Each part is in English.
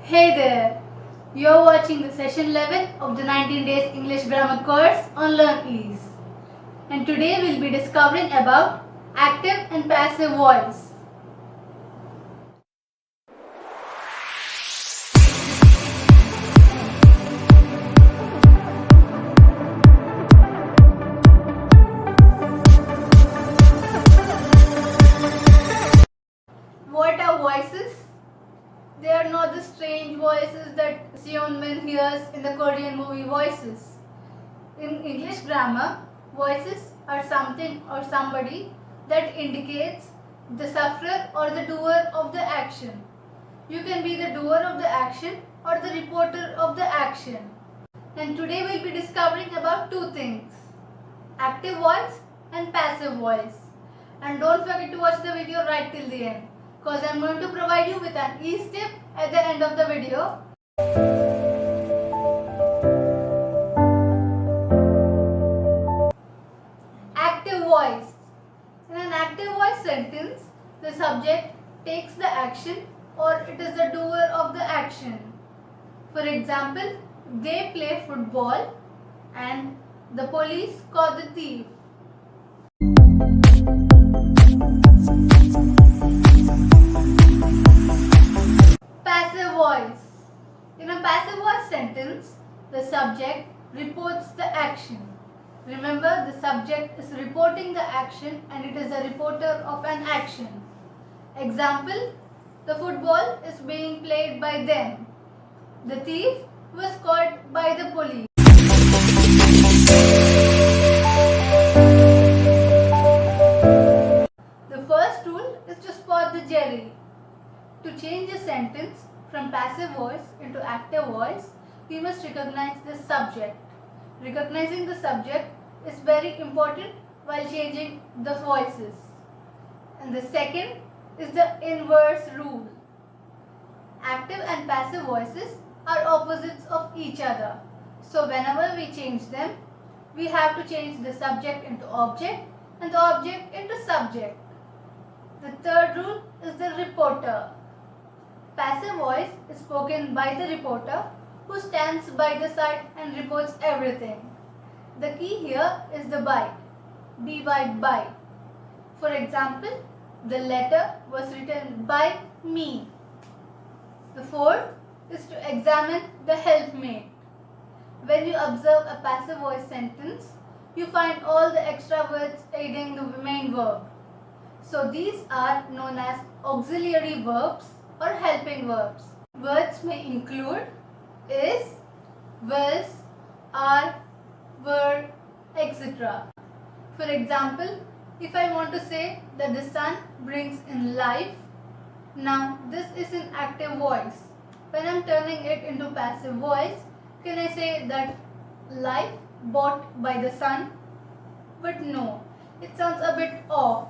Hey there! You're watching the session 11 of the 19 days English grammar course on LearnEase. And today we'll be discovering about active and passive voice. What are voices? They are not the strange voices that Seon Min hears in the Korean movie Voices. In English grammar, voices are something or somebody that indicates the sufferer or the doer of the action. You can be the doer of the action or the reporter of the action. And today we'll be discovering about two things: active voice and passive voice. And don't forget to watch the video right till the end, because I'm going to provide you with an easy tip at the end of the video. Active voice. In an active voice sentence, the subject takes the action or it is the doer of the action. For example, they play football and the police caught the thief. Passive voice. In a passive voice sentence, the subject reports the action. Remember, the subject is reporting the action and it is a reporter of an action. Example, the football is being played by them. The thief was caught by the police. The first rule is to spot the Jerry. To change a sentence from passive voice into active voice, we must recognize the subject. Recognizing the subject is very important while changing the voices. And the second is the inverse rule. Active and passive voices are opposites of each other. So whenever we change them, we have to change the subject into object and the object into subject. The third rule is the reporter. Passive voice is spoken by the reporter who stands by the side and reports everything. The key here is the by. By. For example, the letter was written by me. The fourth is to examine the helpmate. When you observe a passive voice sentence, you find all the extra words aiding the main verb. So these are known as auxiliary verbs or helping verbs. Words may include is, was, are, were, etc. For example, if I want to say that the sun brings in life, now this is in active voice. When I am turning it into passive voice, can I say that life bought by the sun? But no, it sounds a bit off.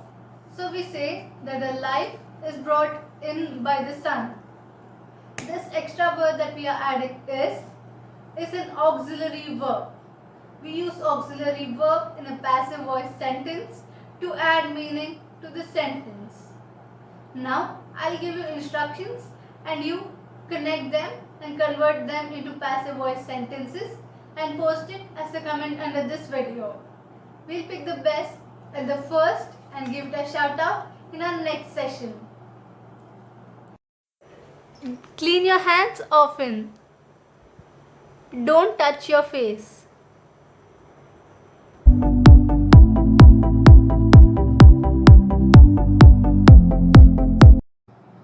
So we say that a life is brought in by the sun. This extra word that we are adding is an auxiliary verb. We use auxiliary verb in a passive voice sentence to add meaning to the sentence. Now I'll give you instructions and you connect them and convert them into passive voice sentences and post it as a comment under this video. We'll pick the best at the first and give it a shout out in our next session. Clean your hands often. Don't touch your face.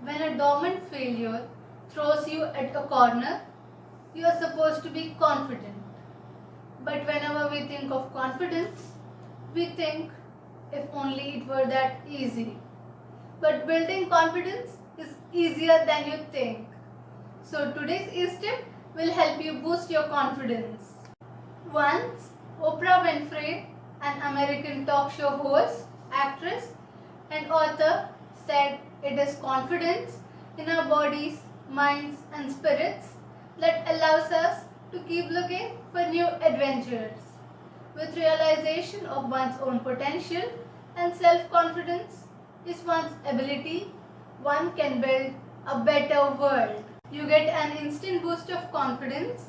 When a dormant failure throws you at a corner, you are supposed to be confident. But whenever we think of confidence, we think if only it were that easy. But building confidence is easier than you think. So today's easy tip will help you boost your confidence. Once, Oprah Winfrey, an American talk show host, actress, and author, said it is confidence in our bodies, minds, and spirits that allows us to keep looking for new adventures. With realization of one's own potential and self-confidence is one's ability, one can build a better world. You get an instant boost of confidence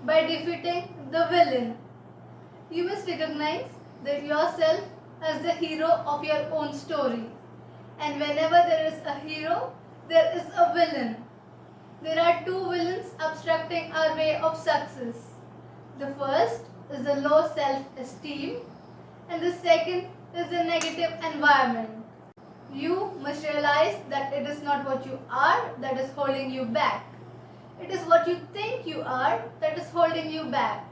by defeating the villain. You must recognize that yourself as the hero of your own story. And whenever there is a hero, there is a villain. There are two villains obstructing our way of success. The first is the low self-esteem, and the second is the negative environment. You must realize that it is not what you are that is holding you back. It is what you think you are that is holding you back.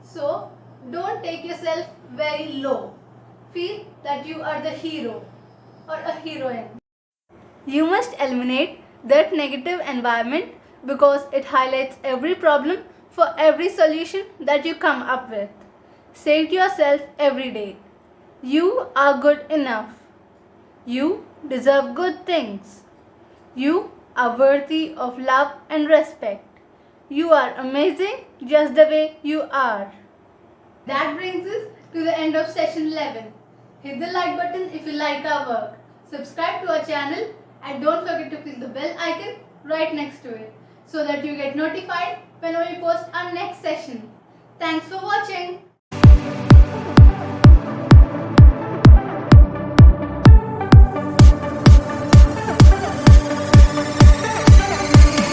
So, don't take yourself very low. Feel that you are the hero or a heroine. You must eliminate that negative environment because it highlights every problem for every solution that you come up with. Say to yourself every day, you are good enough. You deserve good things. You are worthy of love and respect. You are amazing just the way you are. That brings us to the end of session 11. Hit the like button if you like our work. Subscribe to our channel and don't forget to click the bell icon right next to it so that you get notified whenever we post our next session. Thanks for watching.